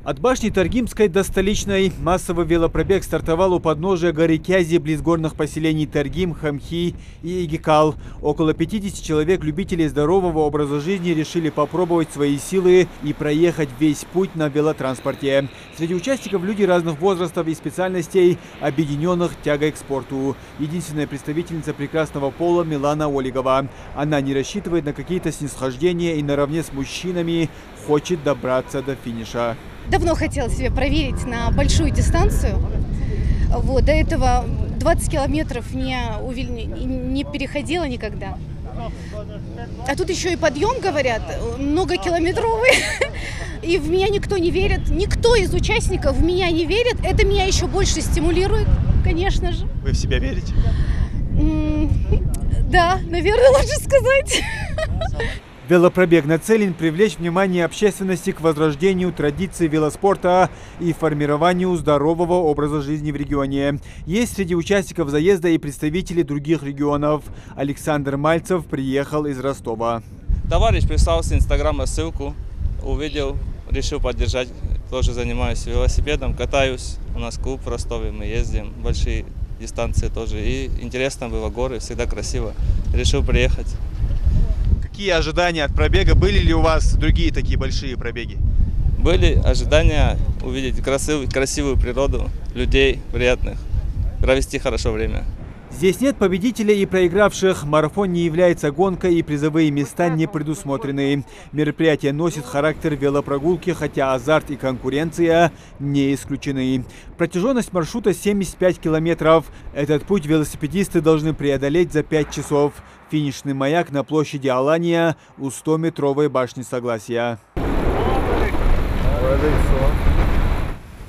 От башни Таргимской до столичной массовый велопробег стартовал у подножия горы Кязи, близ горных поселений Таргим, Хамхи и Игикал. Около 50 человек, любителей здорового образа жизни, решили попробовать свои силы и проехать весь путь на велотранспорте. Среди участников люди разных возрастов и специальностей, объединенных тягой к спорту. Единственная представительница прекрасного пола Милана Олегова. Она не рассчитывает на какие-то снисхождения и наравне с мужчинами хочет добраться до финиша. Давно хотела себя проверить на большую дистанцию. До этого 20 километров не переходила никогда. А тут еще и подъем, говорят, многокилометровый. И в меня никто не верит. Никто из участников в меня не верит. Это меня еще больше стимулирует, конечно же. Вы в себя верите? Да, наверное, лучше сказать. Велопробег нацелен привлечь внимание общественности к возрождению традиций велоспорта и формированию здорового образа жизни в регионе. Есть среди участников заезда и представители других регионов. Александр Мальцев приехал из Ростова. Товарищ прислал с Инстаграма ссылку, увидел, решил поддержать. Тоже занимаюсь велосипедом, катаюсь. У нас клуб в Ростове, мы ездим, большие дистанции тоже. И интересно было, горы, всегда красиво. Решил приехать. Какие ожидания от пробега? Были ли у вас другие такие большие пробеги? Были ожидания увидеть красивую природу, людей приятных, провести хорошо время. Здесь нет победителей и проигравших. Марафон не является гонкой и призовые места не предусмотрены. Мероприятие носит характер велопрогулки, хотя азарт и конкуренция не исключены. Протяженность маршрута 75 километров. Этот путь велосипедисты должны преодолеть за 5 часов. Финишный маяк на площади Алания у 100-метровой башни Согласия.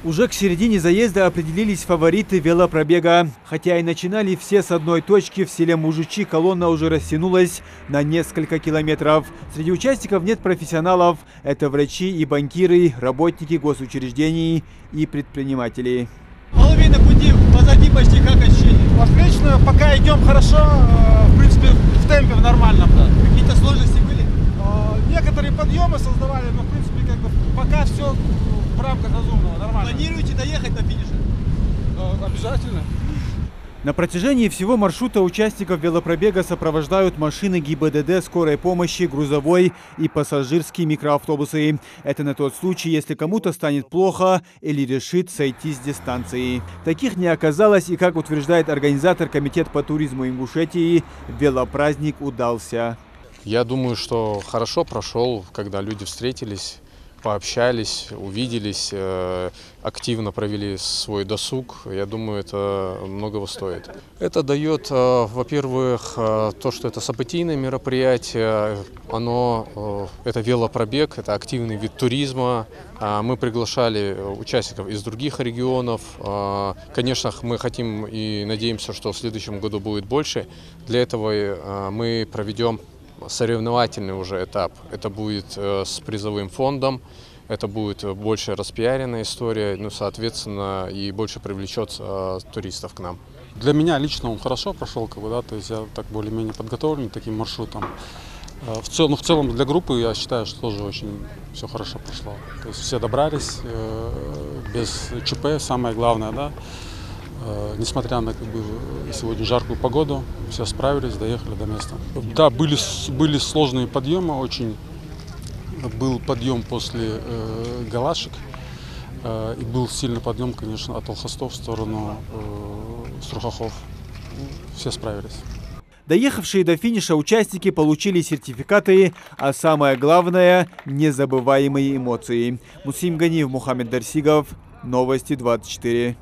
Уже к середине заезда определились фавориты велопробега. Хотя и начинали все с одной точки, в селе Мужичи колонна уже растянулась на несколько километров. Среди участников нет профессионалов. Это врачи и банкиры, работники госучреждений и предприниматели. Половина пути позади почти, как ощущение? Отлично, пока идем хорошо, в принципе в темпе в нормальном. Да. Какие-то сложности были? Некоторые подъемы создавали, но в принципе как бы пока все в рамках разумного, нормально. Планируете доехать до финиша? Обязательно. На протяжении всего маршрута участников велопробега сопровождают машины ГИБДД, скорой помощи, грузовой и пассажирские микроавтобусы. Это на тот случай, если кому-то станет плохо или решит сойти с дистанции. Таких не оказалось, и, как утверждает организатор Комитет по туризму Ингушетии, велопраздник удался. Я думаю, что хорошо прошел, когда люди встретились, пообщались, увиделись, активно провели свой досуг. Я думаю, это многого стоит. Это дает, во-первых, то, что это событийное мероприятие, это велопробег, это активный вид туризма. Мы приглашали участников из других регионов. Конечно, мы хотим и надеемся, что в следующем году будет больше. Для этого мы проведем соревновательный уже этап. Это будет с призовым фондом, это будет больше распиаренная история, соответственно, и больше привлечет туристов к нам. Для меня лично он хорошо прошел, то есть я так более-менее подготовлен таким маршрутом. В целом для группы я считаю, что тоже очень все хорошо прошло. То есть все добрались без ЧП, самое главное, да. Несмотря на сегодня жаркую погоду, все справились, доехали до места. Да, были сложные подъемы, очень. Был подъем после Галашек, и был сильный подъем, конечно, от Алхастов в сторону Струхахов. Все справились. Доехавшие до финиша участники получили сертификаты, а самое главное – незабываемые эмоции. Мусим Ганиев, Мухаммед Дарсигов, Новости 24.